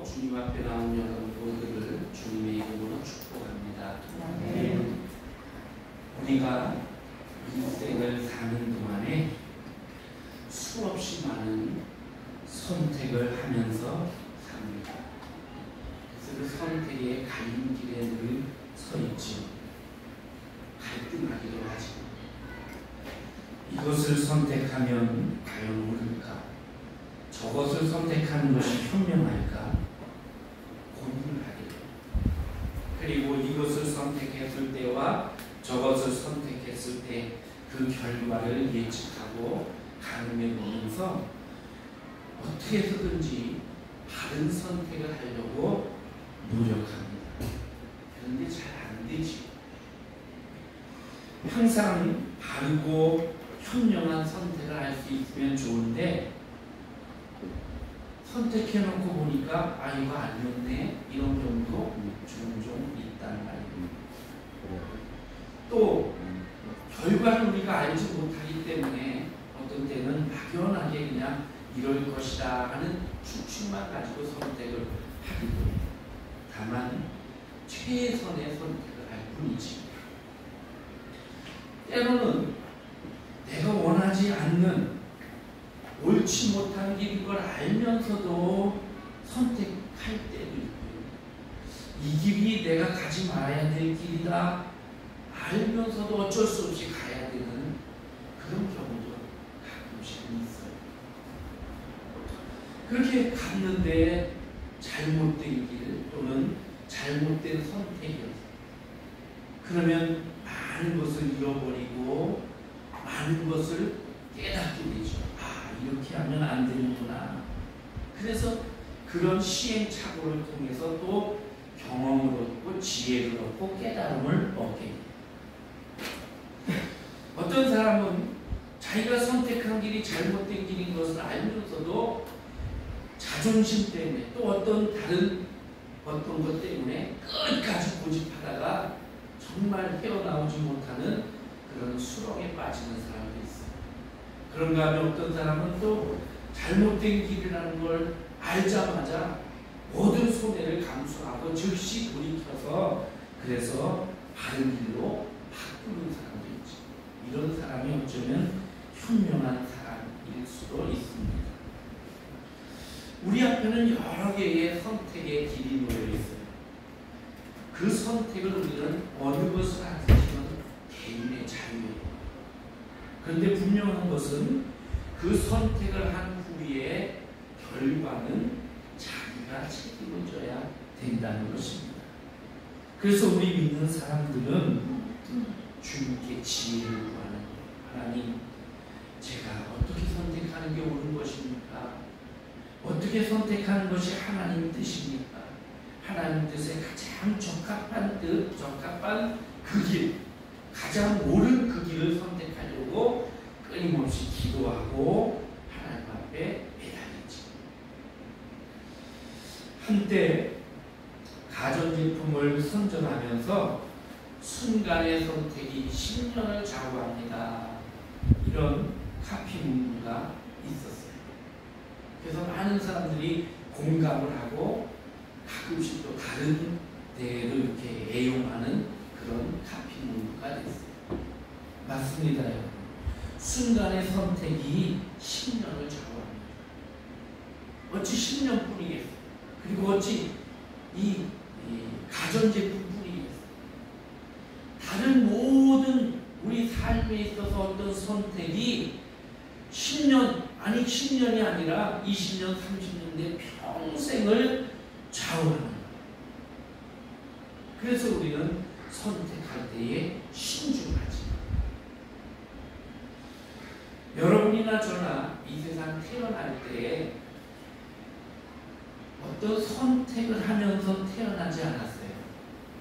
주님 앞에 나온 여러분 모두를 주님의 이름으로 축복합니다. 우리가 인생을 사는 동안에 수없이 많은 선택을 하면서 삽니다. 그래서 그 선택의 갈림길에 늘 서 있지요. 갈등하기도 하죠. 이것을 선택하면 과연 옳을까? 저것을 선택하는 것이 현명할까? 고민을 하게 돼요. 그리고 이것을 선택했을 때와 저것을 선택했을 때 그 결과를 예측하고 가늠해 보면서 어떻게 해서든지 바른 선택을 하려고 노력합니다. 그런데 잘 안 되지. 항상 바르고 현명한 선택을 할 수 있으면 좋은데 선택해놓고 보니까 아 이거 아니었네 이런 경우도 종종 있단 말입니다. 또 결과를 우리가 알지 못하기 때문에 어떤 때는 막연하게 그냥 이럴 것이다 하는 추측만 가지고 선택을 하기도 해요. 다만 최선의 선택을 할 뿐이지. 때로는 내가 원하지 않는 옳지 못한 길인 걸 알면서도 선택할 때도 있고요. 이 길이 내가 가지 말아야 될 길이다 알면서도 어쩔 수 없이 가야 되는 그런 경우도 가끔씩은 있어요. 그렇게 갔는데 잘못된 길 또는 잘못된 선택이었어요. 그러면 많은 것을 잃어버리고 많은 것을 깨닫게 되죠. 아, 이렇게 하면 안 되는구나. 그래서 그런 시행착오를 통해서 또 경험을 얻고 지혜를 얻고 깨달음을 얻게 돼요. 어떤 사람은 자기가 선택한 길이 잘못된 길인 것을 알면서도 자존심 때문에 또 어떤 것 때문에 끝까지 고집하다가 정말 헤어나오지 못하는 그런 수렁에 빠지는 사람도 있어요. 그런가 하면 어떤 사람은 또 잘못된 길이라는 걸 알자마자 모든 손해를 감수하고 즉시 돌이켜서 그래서 바른 길로 바꾸는 사람도 있죠. 이런 사람이 어쩌면 현명한 사람일 수도 있습니다. 우리 앞에는 여러 개의 선택의 길이 놓여 있어요. 그 선택을 우리는 어느 것을 하든지는 개인의 자유예요. 그런데 분명한 것은 그 선택을 한 후에 결과는 자기가 책임을 져야 된다는 것입니다. 그래서 우리 믿는 사람들은 주님께 지혜를 구하는 거예요. 하나님, 제가 어떻게 선택하는 게 옳은 것입니까? 어떻게 선택하는 것이 하나님 뜻입니까? 하나님 뜻에 가장 적합한 그 길, 가장 옳은 그 길을 선택하려고 끊임없이 기도하고 하나님 앞에 매달리지. 한때 가전제품을 선정하면서 순간의 선택이 10년을 좌우합니다. 이런 카피 문구가 있었어요. 그래서 많은 사람들이 공감을 하고 가끔씩 또 다른 데로 이렇게 애용하는 그런 카피 문구가 됐어요. 맞습니다, 여러분. 순간의 선택이 10년을 좌우합니다. 어찌 10년뿐이겠어요. 그리고 어찌 이 가전제품뿐이겠어요. 다른 모든 우리 삶에 있어서 어떤 선택이 10년이 아니라 20년, 30년 내 평생을 좌우하는 거예요. 그래서 우리는 선택할 때에 신중하지. 여러분이나 저나 이 세상 태어날 때 어떤 선택을 하면서 태어나지 않았어요.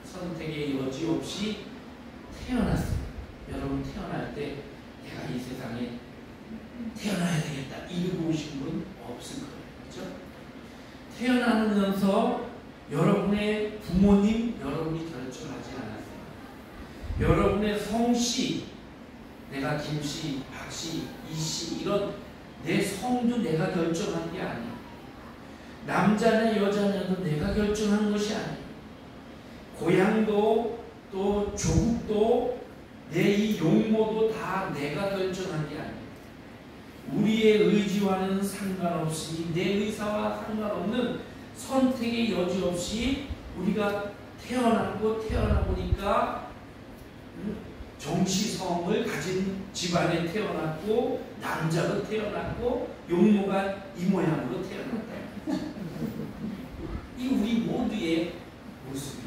선택의 여지 없이 태어났어요. 여러분 태어날 때 내가 이 세상에 태어나야 되겠다 이러고 오신 분 없을 거예요. 그렇죠? 태어나면서 여러분의 부모님 여러분이 결정하지 않았어요. 여러분의 성씨, 내가 김씨, 박씨, 이씨 이런 내 성도 내가 결정한 게 아니에요. 남자냐 여자냐도 내가 결정한 것이 아니에요. 고향도 또 조국도 내 이 용모도 다 내가 결정한 게 아니에요. 우리의 의지와는 상관없이 내 의사와 상관없는 선택의 여지 없이 우리가 태어나 보니까 정치성을 가진 집안에 태어났고 남자로 태어났고 용모가 이 모양으로 태어났다. 이 우리 모두의 모습이에요.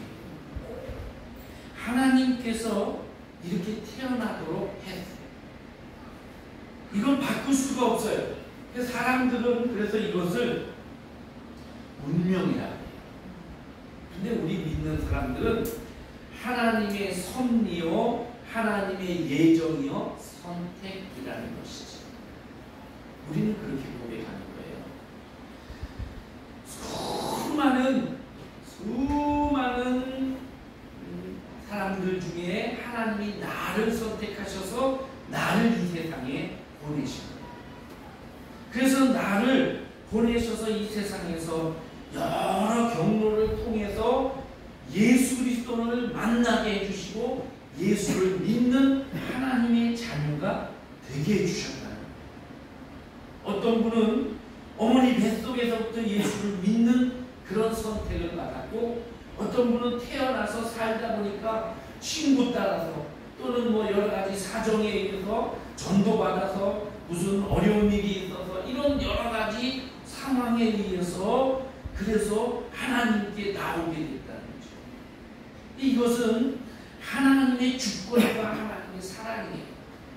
하나님께서 이렇게 태어나도록 했어요. 이건 바꿀 수가 없어요. 사람들은 그래서 이것을 운명이라고 해요. 근데 우리 믿는 사람들은 하나님의 섭리요, 하나님의 예정이요, 선택이라는 것이죠. 우리는 그렇게 고백하는 거예요. 수많은 사람들 중에 하나님이 나를 선택하셔서 나를 이 세상에 보내신 거예요. 그래서 나를 보내셔서 이 세상에서 여러 경로를 통해서 예수 그리스도를 만나게 해주시고 예수를 믿는 하나님의 자녀가 되게 해주셨다. 어떤 분은 어머니 뱃속에서부터 예수를 믿는 그런 선택을 받았고, 어떤 분은 태어나서 살다 보니까 친구 따라서 또는 뭐 여러 가지 사정에 의해서 전도받아서 무슨 어려운 일이 있어서 이런 여러 가지 상황에 의해서 그래서 하나님께 나오게 됐다는 거죠. 이것은 하나님의 주권과 하나님의 사랑이에요.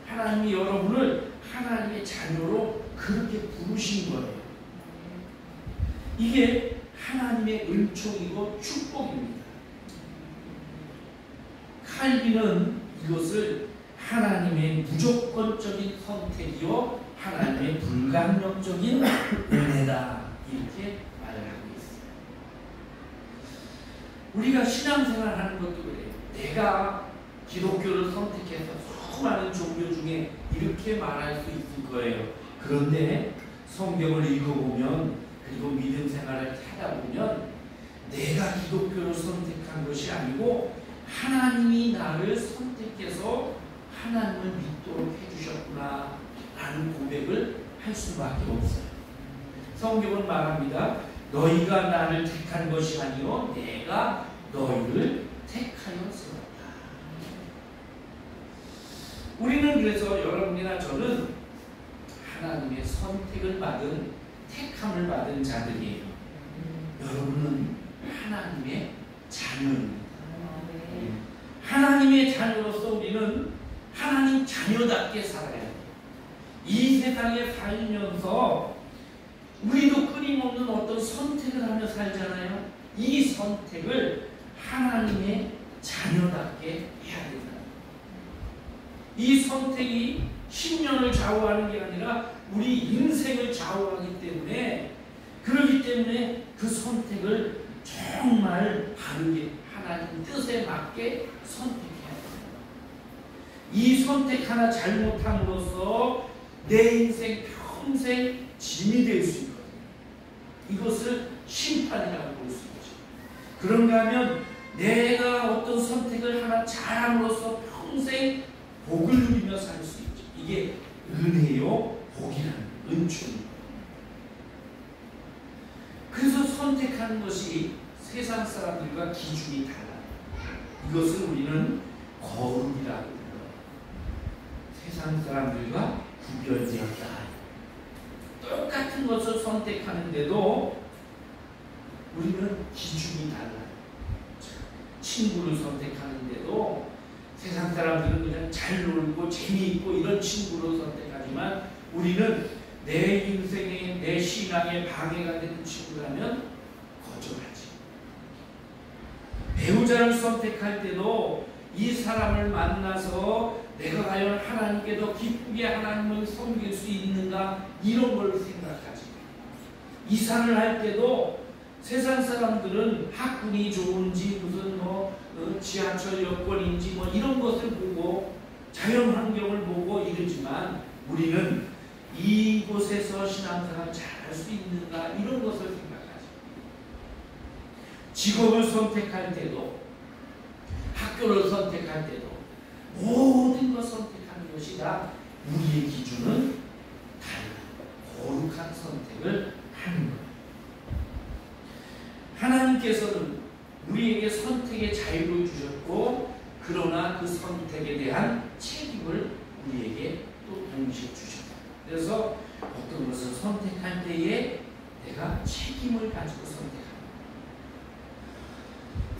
하나님이 여러분을 하나님의 자녀로 그렇게 부르신 거예요. 이게 하나님의 은총이고 축복입니다. 칼빈은 이것을 하나님의 무조건적인 선택이요 하나님의 불가항력적인 은혜다 이렇게 말을 하고 있어요. 우리가 신앙생활 하는 것도 그래요. 내가 기독교를 선택해서 수많은 종교 중에 이렇게 말할 수 있을 거예요. 그런데 성경을 읽어보면 그리고 믿음 생활을 하다 보면 내가 기독교를 선택한 것이 아니고 하나님이 나를 선택해서 하나님을 믿도록 해주셨구나 라는 고백을 할 수밖에 없어요. 성경은 말합니다. 너희가 나를 택한 것이 아니요 내가 너희를 택하여 세웠다. 우리는 그래서 여러분이나 저는 하나님의 선택을 받은 택함을 받은 자들이에요. 여러분은 하나님의 자녀입니다. 하나님의 자녀로서 우리는 하나님 자녀답게 살아야 돼요. 이 세상에 살면서 우리도 끊임없는 어떤 선택을 하며 살잖아요. 이 선택을 하나님의 자녀답게 해야 된다. 이 선택이 10년을 좌우하는 게 아니라 우리 인생을 좌우하기 때문에, 그렇기 때문에 그 선택을 정말 바르게 하나님 뜻에 맞게 선택해야 됩니다. 이 선택 하나 잘못함으로써 내 인생 평생 짐이 될 수 있거든요. 이것을 심판이라고 볼 수 있죠. 그런가 하면 내가 어떤 선택을 하나 잘함으로써 평생 복을 누리며 살 수 있죠. 이게 은혜요 복이라는 은총입니다. 그래서 선택하는 것이 세상 사람들과 기준이 달라요. 이것을 우리는 거룩이라고 불러요. 세상 사람들과 구별되었다. 똑같은 것을 선택하는데도 우리는 기준이 달라요. 친구를 선택하는데도 세상 사람들은 그냥 잘 놀고 재미있고 이런 친구를 선택하지만 우리는 내 인생에 내 신앙에 방해가 되는 친구라면 거절하지. 배우자를 선택할 때도 이 사람을 만나서 내가 과연 하나님께 더 기쁘게 하나님을 섬길 수 있는가 이런 걸 생각하지. 이사를 할 때도 세상 사람들은 학군이 좋은지 무슨 지하철 여건인지 이런 것을 보고 자연 환경을 보고 이러지만 우리는 이곳에서 신앙생활을 잘 할 수 있는가 이런 것을 생각하죠. 직업을 선택할 때도, 학교를 선택할 때도, 모든 것 선택하는 것이 다 우리의 기준은 달라. 거룩한 선택을 하는 것. 하나님께서는 우리에게 선택의 자유를 주셨고, 그러나 그 선택에 대한 책임을 우리에게 또 동시에 주셨다. 그래서 어떤 것을 선택할 때에 내가 책임을 가지고 선택합니다.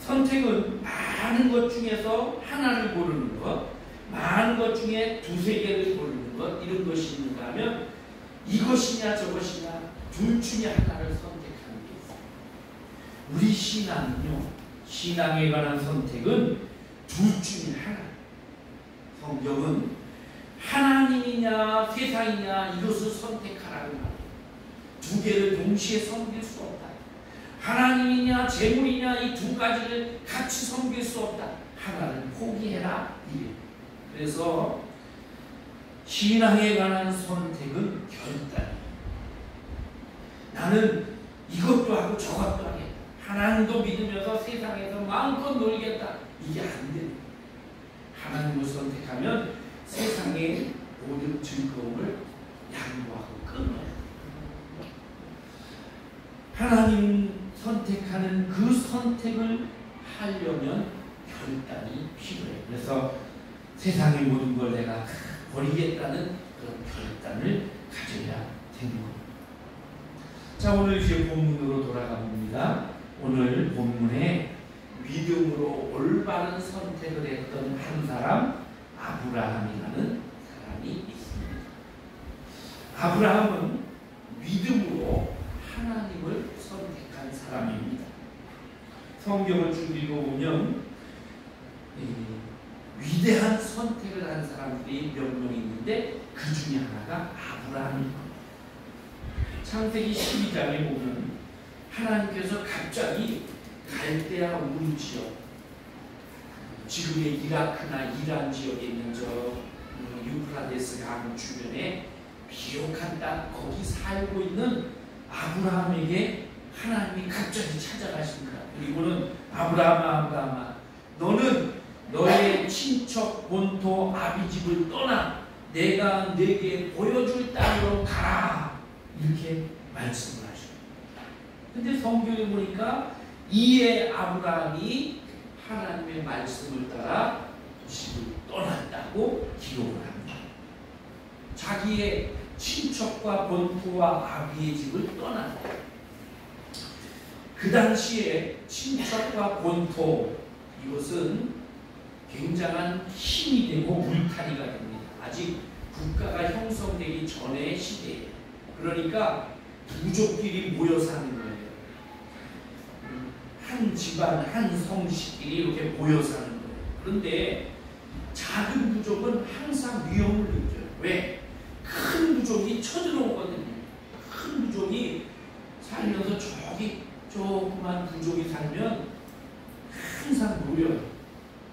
선택은 많은 것 중에서 하나를 고르는 것, 많은 것 중에 두세 개를 고르는 것, 이런 것이 있는가 하면 이것이냐 저것이냐 둘 중에 하나를 선택하는 게 있어요. 우리 신앙은요, 신앙에 관한 선택은 둘 중에 하나. 성경은 하나님이냐 세상이냐 이것을 선택하라고 말해요. 두 개를 동시에 섬길 수 없다. 하나님이냐 재물이냐 이 두 가지를 같이 섬길 수 없다. 하나를 포기해라. 그래서 신앙에 관한 선택은 결단이에요. 나는 이것도 하고 저것도 하겠다. 하나님도 믿으면서 세상에서 마음껏 놀겠다. 이게 안 됩니다. 하나님을 선택하면 세상의 모든 즐거움을 양보하고 끊어야 돼요. 하나님 선택하는 그 선택을 하려면 결단이 필요해요. 그래서 세상의 모든 걸 내가 버리겠다는 그런 결단을 가져야 되는 겁니다. 자, 오늘 이제 본문으로 돌아가 봅니다. 오늘 본문에 믿음으로 올바른 선택을 했던 한 사람, 아브라함이라는 사람이 있습니다. 아브라함은 믿음으로 하나님을 선택한 사람입니다. 성경을 쭉 읽어보면 위대한 선택을 한 사람들이 몇 명 있는데 그 중에 하나가 아브라함입니다. 창세기 12장에 보면 하나님께서 갑자기 갈대아 울 지역, 지금의 이라크나 이란 지역에 있는 저 유프라데스 강 주변에 비옥한 땅, 거기 살고 있는 아브라함에게 하나님이 갑자기 찾아가십니다. 그리고는 아브라함아, 너는 너의 친척 본토 아비집을 떠나 내가 네게 보여줄 땅으로 가라. 이렇게 말씀을 하셔요. 근데 성경에 보니까 이에 아브라함이 하나님의 말씀을 따라 집을 떠났다고 기록을 합니다. 자기의 친척과 본토와 아비의 집을 떠났다. 그 당시에 친척과 본토, 이것은 굉장한 힘이 되고 울타리가 됩니다. 아직 국가가 형성되기 전의 시대예요. 그러니까 부족끼리 모여 사는 거예요. 한 집안, 한 성씨끼리 이렇게 모여 사는 거예요. 그런데 작은 부족은 항상 위험을 느껴요. 왜? 큰 부족이 쳐들어오거든요. 큰 부족이 살면서 저기 조그만 부족이 살면 항상 노려요.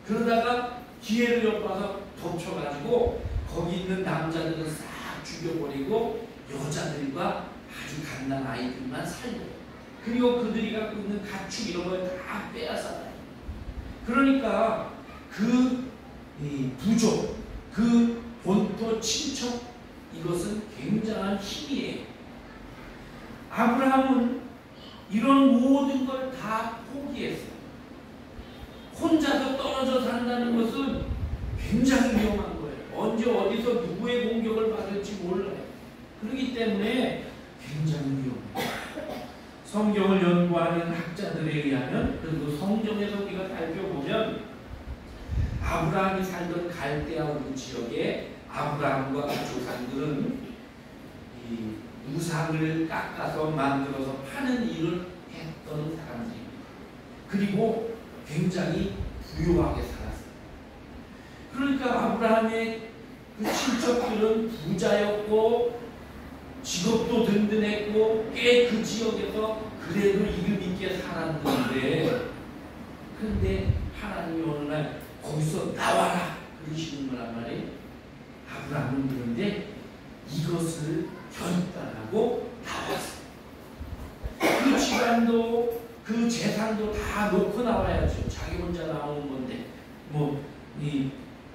그러다가 기회를 엿봐서 덮쳐가지고 거기 있는 남자들은 싹 죽여버리고 여자들과 아주 갓난 아이들만 살려요. 그리고 그들이 갖고 있는 가축 이런 걸 다 빼앗아요. 그러니까 그 부족, 그 본토 친척, 이것은 굉장한 힘이에요. 아브라함은 이런 모든 걸 다 포기했어요. 혼자서 떨어져 산다는 것은 굉장히 위험한 거예요. 언제 어디서 누구의 공격을 받을지 몰라요. 그렇기 때문에 굉장히 위험해요. 성경을 연구하는 학자들에 의하면, 그리고 성경에서 우리가 살펴보면 아브라함이 살던 갈대아 울 지역에 아브라함과 그 조상들은 이 우상을 깎아서 만들어서 파는 일을 했던 사람들입니다. 그리고 굉장히 부유하게 살았어요. 그러니까 아브라함의 그 친척들은 부자였고 직업도 든든했고 꽤 그 지역에서 그래도 이름 있게 살았는데, 그런데 하나님이 어느 날 거기서 나와라 그러시는 거란 말이에요. 아브라함은 그런데 이것을 결단하고 나왔어요. 그 집안도 그 재산도 다 놓고 나와야죠. 자기 혼자 나오는 건데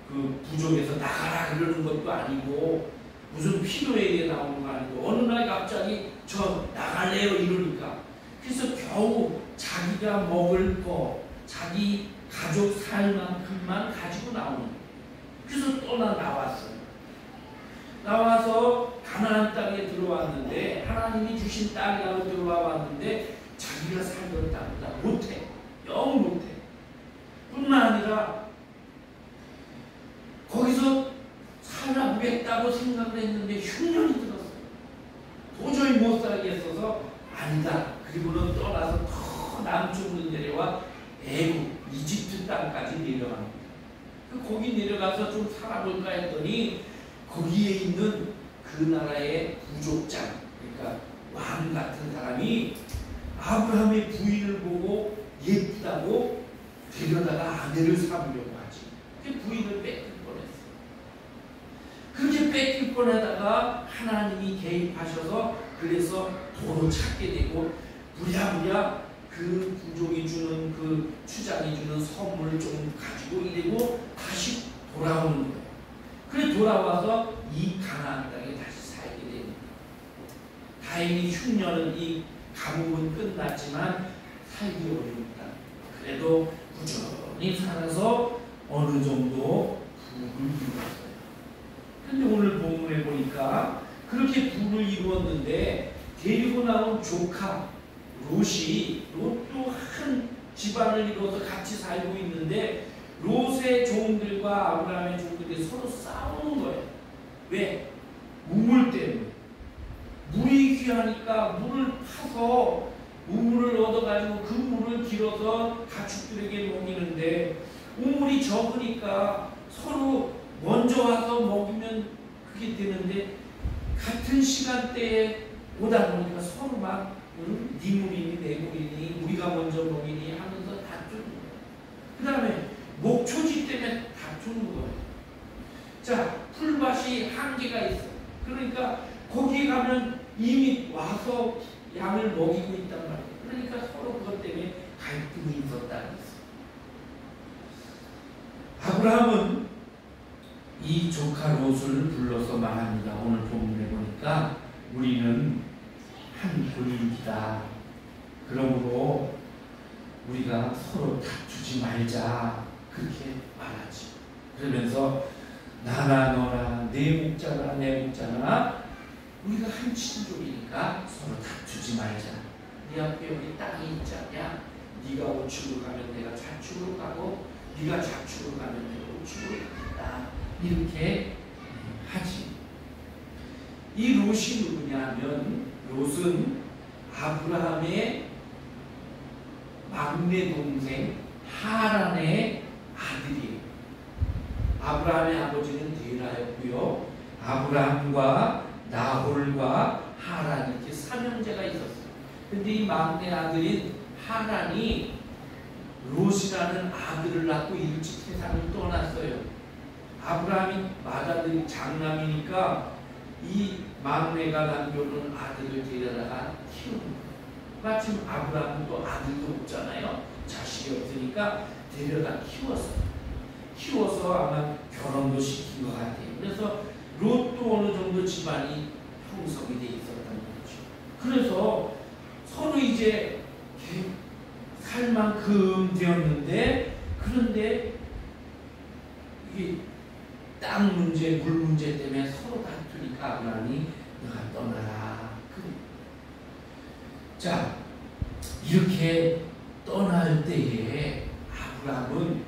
그 부족에서 나가라 그러는 것도 아니고 무슨 필요에 의해 나오는 거 아니고 어느 날 갑자기 저 나갈래요 이러니까 그래서 겨우 자기가 먹을 거 자기 가족 살 만큼만 가지고 나오는 거예요. 그래서 또 나왔어요. 나와서 가나안 땅에 들어왔는데 하나님이 주신 땅이라고 들어왔는데 자기가 살던 땅보다 못해. 영 못해. 뿐만 아니라 거기서 살아보겠다고 생각을 했는데 흉년이 들었어요. 도저히 못 살겠어서 아니다. 그리고는 떠나서 더 남쪽으로 내려와 애국, 이집트 땅까지 내려갑니다. 거기 내려가서 좀 살아볼까 했더니 거기에 있는 그 나라의 부족장, 그러니까 왕 같은 사람이 아브라함의 부인을 보고 예쁘다고 데려다가 아내를 삼으려고 하지. 그 부인을 뺏길 뻔했어. 그렇게 뺏길 뻔하다가 하나님이 개입하셔서 그래서 도로 찾게 되고 부랴부랴 그 부족이 주는 그 추장이 주는 선물을 좀 가지고 이러고 다시 돌아오는 거예요. 그래 돌아와서 이 가나안 땅에 다시 살게 됩니다. 다행히 흉년은 이 가뭄은 끝났지만 살기 어렵다. 그래도 꾸준히 살아서 어느 정도 부를 이루었어요. 그런데 오늘 본문에 보니까 그렇게 부를 이루었는데 데리고 나온 조카 롯도 한 집안을 이루어서 같이 살고 있는데 롯의 종들과 아브라함의 종들이 서로 싸우는 거예요. 왜? 우물 때문에. 물이 귀하니까 물을 파서 우물을 얻어가지고 그 물을 길어서 가축들에게 먹이는데 우물이 적으니까 서로 먼저 와서 먹이면 그게 되는데 같은 시간대에 오다 보니까 서로 막 네 물이니 내 물이니 우리가 먼저 먹이니 하면서 다투는 거예요. 그 다음에 목초지 때문에 다투는 거예요. 자, 풀밭이 한계가 있어. 그러니까 거기에 가면 이미 와서 양을 먹이고 있단 말이에요. 그러니까 서로 그것 때문에 갈등이 있었다는 거죠. 아브라함은 이 조카 롯을 불러서 말합니다. 오늘 본문에 보니까 우리는 한 본인이다. 그러므로 우리가 서로 다투지 말자. 그렇게 말하지. 그러면서 나나 너나 내 목자나 내 목자나 우리가 한 친족이니까 서로 다투지 말자. 네 앞에 여기 땅이 있잖냐. 네가 우측으로 가면 내가 좌측으로 가고 네가 좌측으로 가면 내가 우측으로 가겠다. 이렇게 하지. 이 롯이 누구냐면 롯은 아브라함의 막내 동생 하란의 아들이에요. 아브라함의 아버지는 데라였고요. 아브라함과 나홀과 하란 이렇게 삼형제가 있었어요. 근데 이 막내 아들인 하란이 롯이라는 아들을 낳고 일찍 세상을 떠났어요. 아브라함이 맏아들이 장남이니까 이 막내가 남겨놓은 아들을 데려다가 키우는 거예요. 마침 아브라함은 또 아들도 없잖아요. 자식이 없으니까 데려다 키워서 아마 결혼도 시킨 것 같아요. 그래서 롯도 어느 정도 집안이 형성이 돼 있었던 거죠. 그래서 서로 이제 살 만큼 되었는데 그런데 이게 땅 문제, 물 문제 때문에 서로 다투니까 아브라함이 너가 떠나라. 자, 이렇게 떠날 때에 아브라함은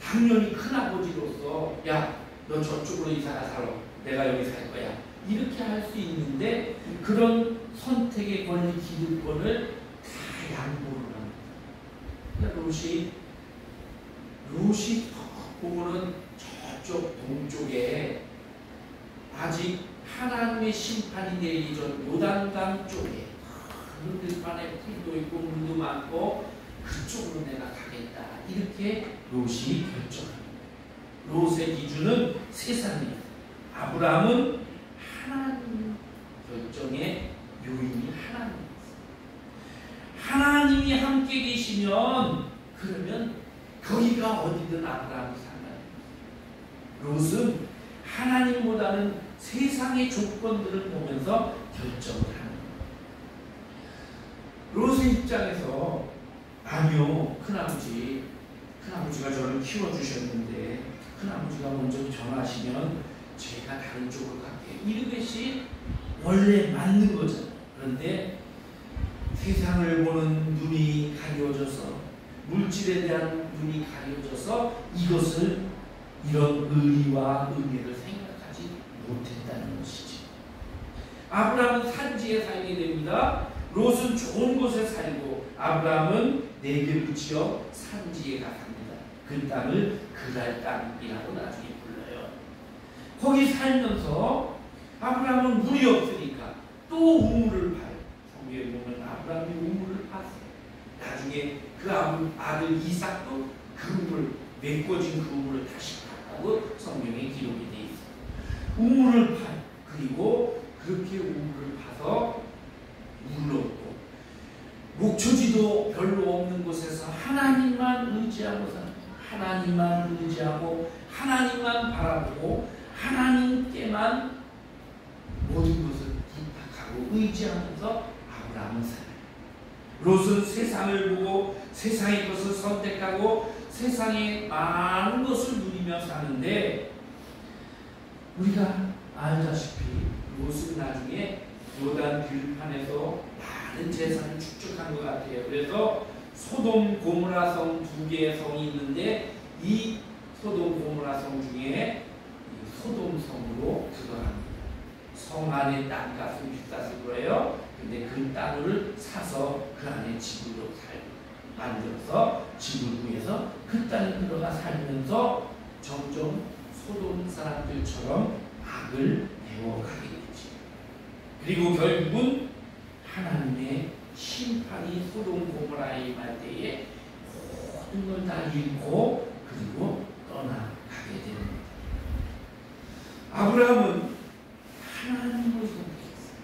당연히 큰아버지로서 야, 너 저쪽으로 이사가 살아. 내가 여기 살 거야. 이렇게 할 수 있는데 그런 선택의 권리, 기득권을 다 양보를 합니다. 그러니까 롯이 보고는 저쪽 동쪽에 아직 하나님의 심판이 내리기 전 요단강 쪽에 큰 들판에 풀도 있고 물도 많고 그쪽으로 내가 가겠다. 이렇게 롯이 결정합니다. 롯의 기준은 세상이에요. 아브라함은 하나님 결정의 요인이 하나님입니다. 하나님이 함께 계시면 그러면 거기가 어디든 아브라함이 상관없어요. 롯은 하나님보다는 세상의 조건들을 보면서 결정을 하는 거예요. 롯의 입장에서 아니요, 큰아버지가 저를 키워주셨는데 큰아버지가 먼저 전하시면 제가 다른 쪽으로 갈게요. 이것이 원래 맞는 거잖아요. 그런데 세상을 보는 눈이 가려져서, 물질에 대한 눈이 가려져서 이것을, 이런 의리와 의미를 생각하지 못했다는 것이지. 아브라함은 산지에 살게 됩니다. 롯은 좋은 곳에 살고 아브라함은 네게브 지역 산지에 갑니다. 그 땅을 그랄 땅이라고 나중에 불러요. 거기 살면서 아브라함은 물이 없으니까 또 우물을 파요. 성경에 보면 아브라함이 우물을 팠어요. 나중에 그 아들 이삭도 그 우물, 메꿔진 그 우물을 다시 팠다고 성경에 기록이 되어 있어요. 우물을 파요. 그리고 그렇게 우물을 파서 물을 얻고, 목초지도 별로 없는 곳에서 하나님만 의지하고 사는, 하나님만 의지하고 하나님만 바라보고 하나님께만 모든 것을 부탁하고 의지하면서 아브라함은 살아요. 롯은 세상을 보고 세상의 것을 선택하고 세상의 많은 것을 누리며 사는데, 우리가 알다시피 롯은 나중에 요단 들판에서 많은 재산을 축적한 것 같아요. 그래서 소돔 고모라 성 두 개의 성이 있는데 이 소돔 고모라 성 중에 소돔 성으로 들어갑니다. 성 안에 땅값은 비쌌을 거예요. 근데 그 땅을 사서 그 안에 집으로 만들어서 집을 구해서 그 땅에 들어가 살면서 점점 소돔 사람들처럼 악을 배워가게 되지. 그리고 결국은 하나님의 심판이 소돔 고모라에 임할 때에 모든 걸 다 잃고 그리고 떠나가게 됩니다. 아브라함은 하나님을 선택했어요.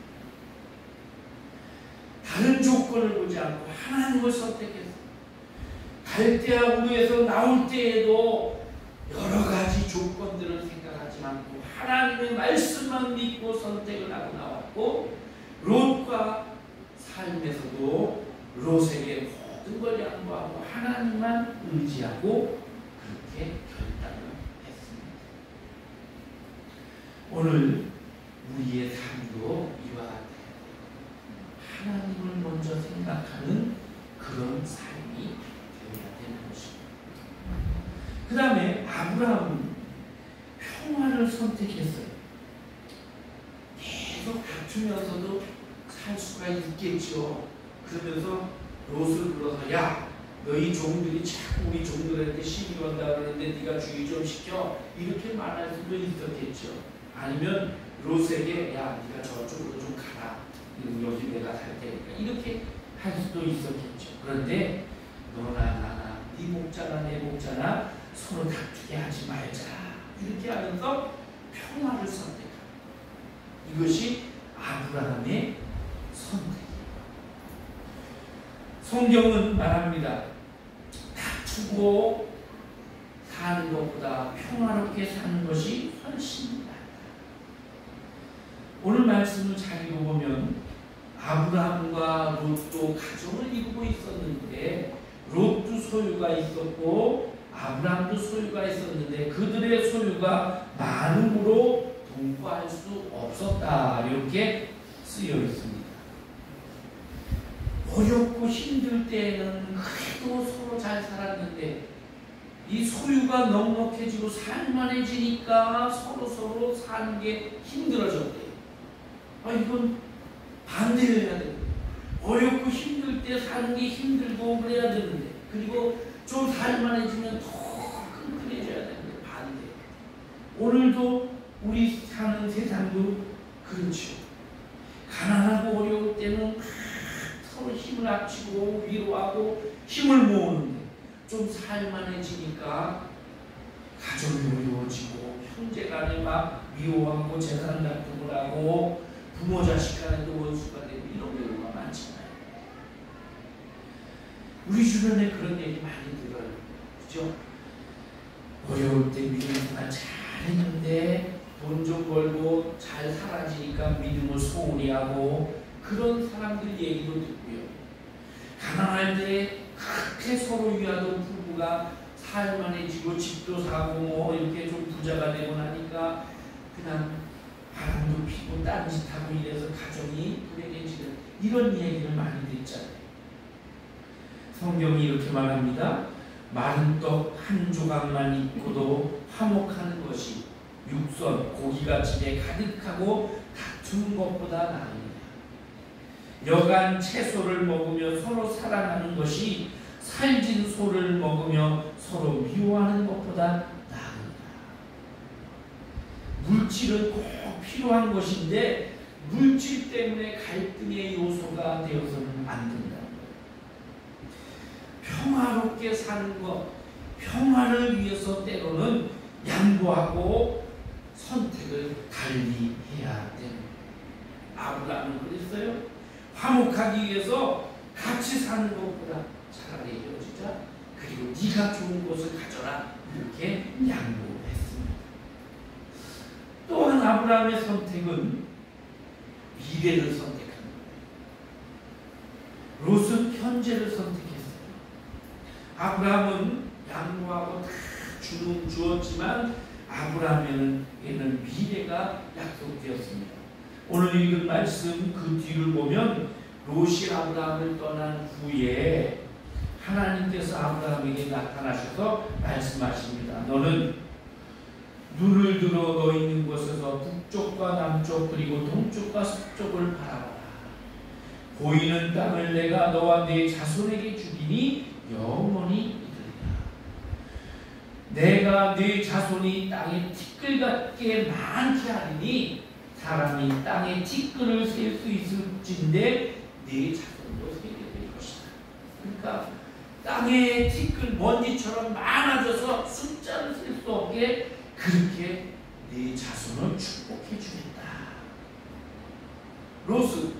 다른 조건을 보지 않고 하나님을 선택했어요. 갈대아 우르에서 나올 때에도 여러 가지 조건들을 생각하지 않고 하나님의 말씀만 믿고 선택을 하고 나왔고, 롯과 삶에서도 롯에게 모든 걸 양보하고 하나님만 의지하고 그렇게 결단을 했습니다. 오늘 우리의 삶도 이와 같아요. 하나님을 먼저 생각하는 그런 삶이 되어야 되는 것입니다. 그 다음에 아브라함은 평화를 선택했어요. 계속 다투면서도 살 수가 있겠죠. 그러면서 롯을 불러서, 야, 너희 종들이 자꾸 우리 종들한테 시비 건다 그러는데 네가 주의 좀 시켜, 이렇게 말할 수도 있었겠죠. 아니면 롯에게, 야, 네가 저쪽으로 좀 가라, 여기 내가 살 테니까, 이렇게 할 수도 있었겠죠. 그런데 너나 나나, 네 목자나 내 목자나 서로 다투게 하지 말자, 이렇게 하면서 평화를 선택합니다. 이것이 아브라함의 선택이에요. 성경은 말합니다. 다투고 사는 것보다 평화롭게 사는 것이 훨씬 낫다. 오늘 말씀을 잘 읽어보면 아브라함과 롯도 가정을 이루고 있었는데, 롯도 소유가 있었고 아브라함도 소유가 있었는데 그들의 소유가 많음으로 동거할 수 없었다, 이렇게 쓰여 있습니다. 어렵고 힘들 때에는 그래도 서로 잘 살았는데 이 소유가 넉넉해지고 살만해지니까 서로 사는 게 힘들어졌대요. 이건 반대해야 돼요. 어렵고 힘들 때 사는 게 힘들고 그래야 되는데, 그리고 좀 살만해지면 더 끈끈해져야 되는데 반대. 오늘도 우리 사는 세상도 그렇죠. 가난하고 어려울 때는 서로 힘을 합치고 위로하고 힘을 모으는데, 좀 살만해지니까 가정이 어려워지고 형제간에 막 미워하고 재산 다툼을 하고 부모 자식 간에도 원수가 되고 이런 경우가 많잖아요. 우리 주변에 그런 얘기 많이 들어요. 그죠? 어려울 때 믿음 생활 잘했는데 돈 좀 벌고 잘 살아지니까 믿음을 소홀히 하고 그런 사람들 얘기도 듣고요. 가난할 때 그렇게 서로 위하던 부부가 살만해지고 집도 사고 뭐 이렇게 좀 부자가 되고 나니까 그냥 바람도 피고 딴짓하고 이래서 가정이 불행해지는 이런 얘기를 많이 듣잖아요. 성경이 이렇게 말합니다. 마른 떡 한 조각만 있고도 화목하는 것이 육선, 고기가 집에 가득하고 다투는 것보다 나으니라. 여간 채소를 먹으며 서로 사랑하는 것이 살진 소를 먹으며 서로 미워하는 것보다 나으니라. 물질은 꼭 필요한 것인데 물질 때문에 갈등의 요소가 되어서는 안 된다는 거예요. 평화롭게 사는 것, 평화를 위해서 때로는 양보하고 선택을 달리 해야 되는 거예요. 아브라함은 그랬어요. 화목하기 위해서 같이 사는 것보다 차라리 헤어지자. 그리고 네가 좋은 곳을 가져라. 이렇게 양보했습니다. 또한 아브라함의 선택은 미래를 선택한 거예요. 롯은 현재를 선택했어요. 아브라함은 양보하고 다 주었지만 아브라함에게는 미래가 약속되었습니다. 오늘 읽은 말씀 그 뒤를 보면 롯이 아브라함을 떠난 후에 하나님께서 아브라함에게 나타나셔서 말씀하십니다. 너는 눈을 들어 너 있는 곳에서 북쪽과 남쪽 그리고 동쪽과 서쪽을 바라봐라. 보이는 땅을 내가 너와 네 자손에게 주리니 영원히 이르리라. 내가 네 자손이 땅에 티끌 같게 많게 하리니 사람이 땅에 티끌을 셀 수 있을진데 네 자손도 세게 될 것이다. 그러니까 땅에 티끌 먼지처럼 많아져서 숫자를 셀 수 없게 그렇게 네 자손을 축복해 주겠다. 롯은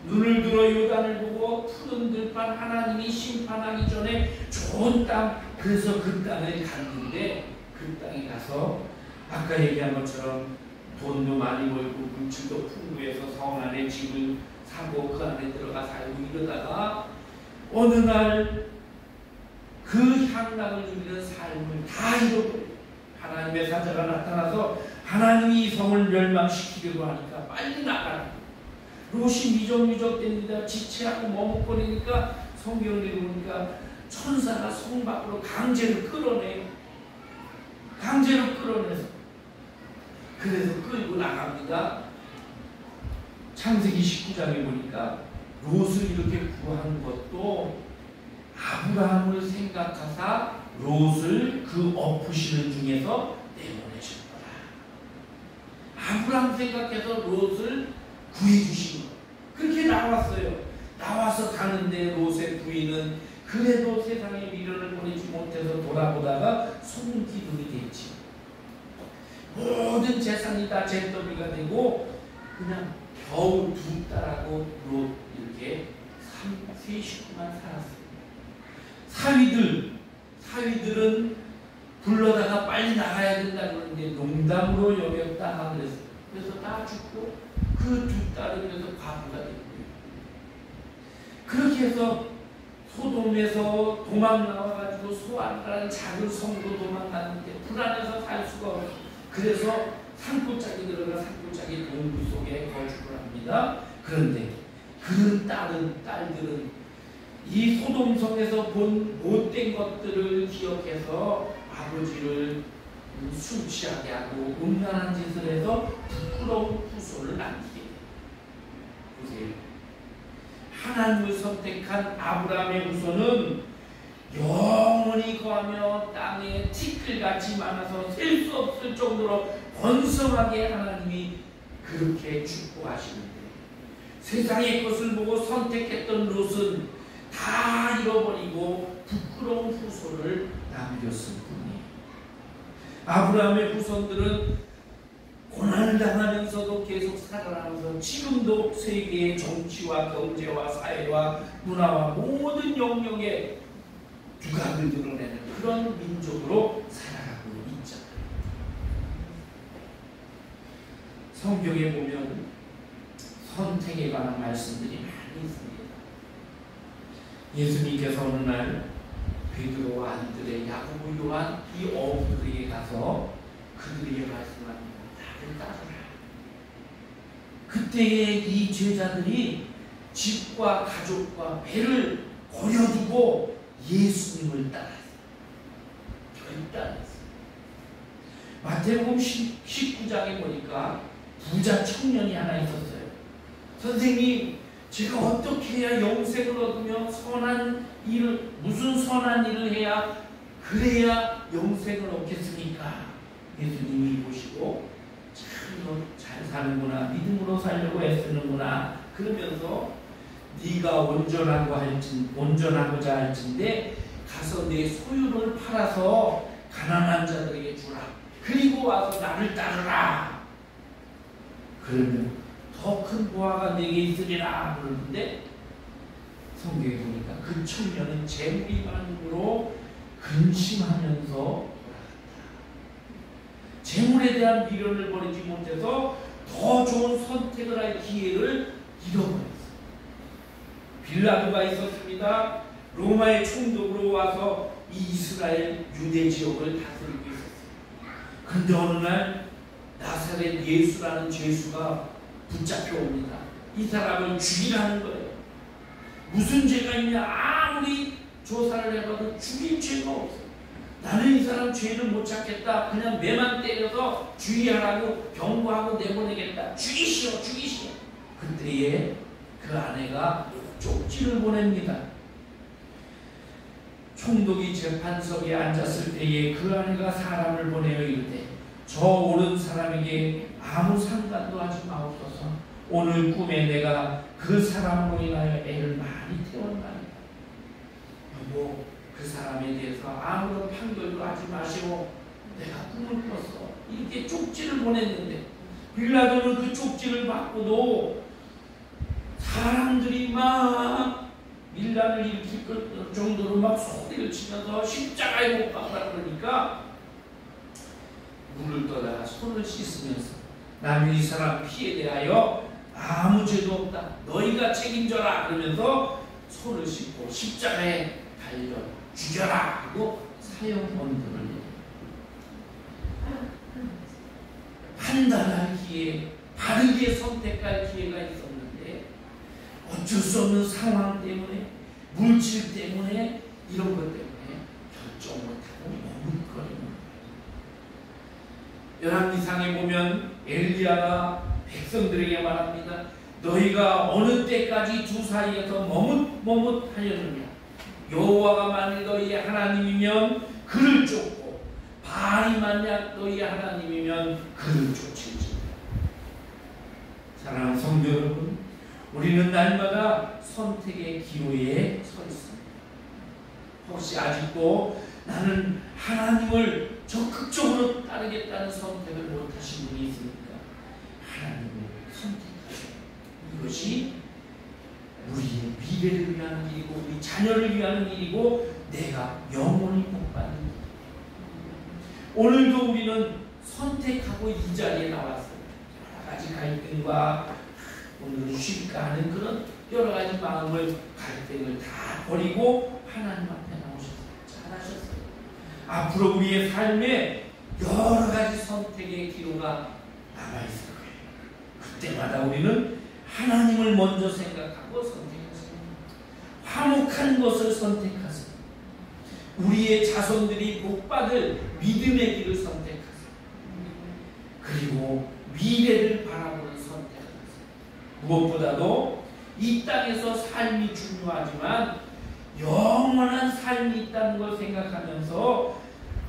눈을 들어 요단을 보고 푸른 들판 하나님이 심판하기 전에 좋은 땅, 그래서 그 땅을 갔는데 그 땅에 가서 아까 얘기한 것처럼 돈도 많이 벌고 물질도 풍부해서 성 안에 집을 사고 그 안에 들어가 살고 이러다가 어느 날 그 향락을 누리는 삶을 다 잃어버려요. 하나님의 사자가 나타나서 하나님이 이 성을 멸망시키려고 하니까 빨리 나가라. 롯이 미적미적 됩니다. 지체하고 머뭇거리니까 성경을 읽으니까 천사가 성 밖으로 강제로 끌어내요. 강제로 끌어내서 그래서 끌고 나갑니다. 창세기 19장에 보니까 롯을 이렇게 구한 것도 아브라함을 생각하사 롯을 그 엎으시는 중에서 내보내신 거라. 아브라함 생각해서 롯을 구해주신 거. 그렇게 나왔어요. 나와서 가는데 롯의 부인은 그래도 세상에 미련을 보내지 못해서 돌아보다가 소금 기둥이 됐지. 모든 재산이 다 잿더미가 되고 그냥 겨우 두 딸하고 롯 이렇게 세 식구만 살았어요. 사위들은 불러다가 빨리 나가야 된다 그러는데 농담으로 여겼다 그랬어요. 그래서 다 죽고 그 두 딸은 그래서 과부가 됐고요. 그렇게 해서 소돔에서 도망 나와가지고 소아라는 작은 성도 도망가는데 불안해서 살 수가 없어요. 그래서 산골짜기 들어가 산골짜기 동굴 속에 거주를 합니다. 그런데 그런 딸들은 이 소돔성에서 본 못된 것들을 기억해서 아버지를 술 취하게 하고 음란한 짓을 해서 부끄러운 후손을 남기게 돼요. 보세요. 하나님을 선택한 아브라함의 후손은 영원히 거하며 땅에 티끌같이 많아서 셀 수 없을 정도로 번성하게 하나님이 그렇게 축복하시는데 세상의 것을 보고 선택했던 롯은 다 잃어버리고 부끄러운 후손을 남겼을 뿐이에요. 아브라함의 후손들은 고난을 당하면서도 계속 살아나면서 지금도 세계의 정치와 경제와 사회와 문화와 모든 영역에 두각을 드러내는 그런 민족으로 살아가고 있죠. 성경에 보면 선택에 관한 말씀들이 많이 있습니다. 예수님께서 어느 날 베드로와 안드레, 야고보, 요한 이 어부들에게 가서 그들에게 말씀합니다. 나를 따르라. 그때에 이 제자들이 집과 가족과 배를 버려두고 예수님을 따랐어요. 결단했어요. 마태복음 19장에 보니까 부자 청년이 하나 있었어요. 선생님, 제가 어떻게 해야 영생을 얻으며 선한 일을, 무슨 선한 일을 해야 그래야 영생을 얻겠습니까? 예수님이 보시고 참 너 잘 사는구나, 믿음으로 살려고 애쓰는구나 그러면서 네가 온전하고자 할진대 가서 내 소유를 팔아서 가난한 자들에게 주라. 그리고 와서 나를 따르라. 그러면 더 큰 보화가 내게 있으리라 그러는데 성경에 보니까 그 청년은 재물이 많음으로 근심하면서 돌아갔다. 재물에 대한 미련을 버리지 못해서 더 좋은 선택을 할 기회를 잃어버렸어요. 빌라도가 있었습니다. 로마의 총독으로 와서 이 이스라엘 유대 지역을 다스리고 있었어요. 그런데 어느 날 나사렛 예수라는 죄수가 붙잡혀 옵니다. 이 사람을 죽이라는 거예요. 무슨 죄가 있냐? 아무리 조사를 해봐도 죽일 죄가 없어요. 나는 이 사람 죄를 못 찾겠다. 그냥 매만 때려서 주의하라고 경고하고 내보내겠다. 죽이시오, 죽이시오. 그때에 그 아내가 쪽지를 보냅니다. 총독이 재판석에 앉았을 때에 그 아내가 사람을 보내어 이르되 저 옳은 사람에게 아무 상관도 하지 마옵소서. 오늘 꿈에 내가 그 사람으로 인하여 애를 많이 태웠나이다. 여보, 그 사람에 대해서 아무런 판결도 하지 마시오. 내가 꿈을 꿨어. 이렇게 쪽지를 보냈는데 빌라도는 그 쪽지를 받고도 사람들이 막 밀란을 일으킬 정도로 막 소리를 치면서 십자가에 못 박으라 그러니까 물을 떠다가 손을 씻으면서 나는 이 사람 피에 대하여 아무 죄도 없다. 너희가 책임져라. 그러면서 손을 씻고 십자가에 달려 죽여라 하고 사형선고를 판단할 기회, 바르게 선택할 기회가 있었는데 어쩔 수 없는 상황 때문에, 물질 때문에, 이런 것 때문에 결정 못하고 머뭇거리는 거예요. 열왕기상에 보면 엘리야가 백성들에게 말합니다. 너희가 어느 때까지 두 사이에서 머뭇하려느냐. 여호와가 만일 너희의 하나님이면 그를 쫓고 바알이 만약 너희의 하나님이면 그를 쫓을지어다. 사랑하는 성도 여러분, 우리는 날마다 선택의 기로에 서 있습니다. 혹시 아직도 나는 하나님을 적극적으로 따르겠다는 선택을 못하신 분이 있습니까? 하나님을 선택하세요. 이것이 우리의 미래를 위한 일이고 우리 자녀를 위한 일이고 내가 영원히 복받는 일이에요. 오늘도 우리는 선택하고 이 자리에 나왔어요. 여러 가지 갈등과 오늘은 쉴까 하는 그런 여러 가지 마음을, 갈등을 다 버리고 하나님 앞에 나오셨어요. 잘하셨어요. 앞으로 우리의 삶에 여러 가지 선택의 기로가 남아있을 거예요. 그때마다 우리는 하나님을 먼저 생각하고 선택하세요. 화목한 것을 선택하세요. 우리의 자손들이 복받을 믿음의 길을 선택하세요. 그리고 미래를 바라보는 선택을 하세요. 무엇보다도 이 땅에서 삶이 중요하지만 영원한 삶이 있다는 걸 생각하면서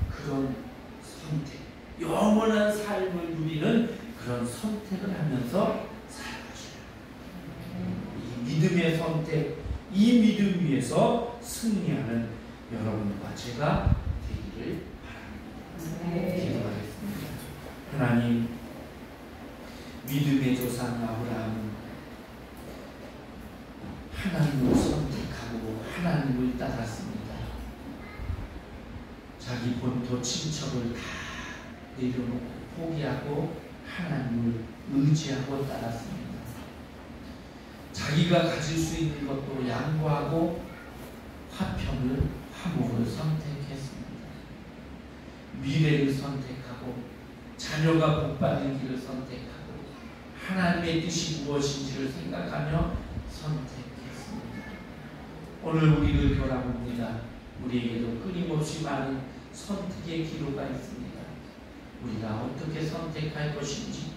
그런 선택, 영원한 삶을 누리는 그런 선택을 하면서 살아가셔요. 이 믿음의 선택, 이 믿음 위에서 승리하는 여러분과 제가 되기를 바랍니다. 기도하겠습니다. 하나님, 믿음의 조상 아브라함은 하나님을 선택하고 하나님을 따랐습니다. 자기 본토 친척을 다 내려놓고 포기하고 하나님을 의지하고 따랐습니다. 자기가 가질 수 있는 것도 양보하고 화평을, 화목을 선택했습니다. 미래를 선택하고 자녀가 복받는 길을 선택하고 하나님의 뜻이 무엇인지를 생각하며 선택했습니다. 오늘 우리를 돌아봅니다. 우리에게도 끊임없이 많은 선택의 기로가 있습니다. 우리가 어떻게 선택할 것인지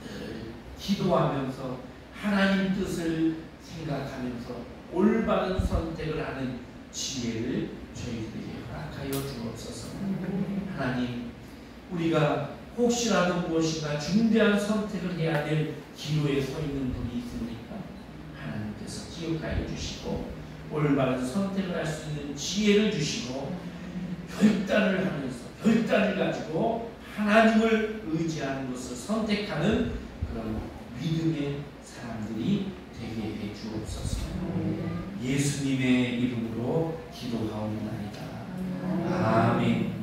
늘 기도하면서 하나님 뜻을 생각하면서 올바른 선택을 하는 지혜를 저희들에게 허락하여 주옵소서. 하나님, 우리가 혹시라도 무엇인가 중대한 선택을 해야 될 기로에 서 있는 분이 있습니까? 하나님께서 기억하여 주시고 올바른 선택을 할 수 있는 지혜를 주시고 결단을 하면서 결단을 가지고 하나님을 의지하는 것을 선택하는 그런 믿음의 사람들이 되게 해 주옵소서. 예수님의 이름으로 기도하옵나이다. 아멘.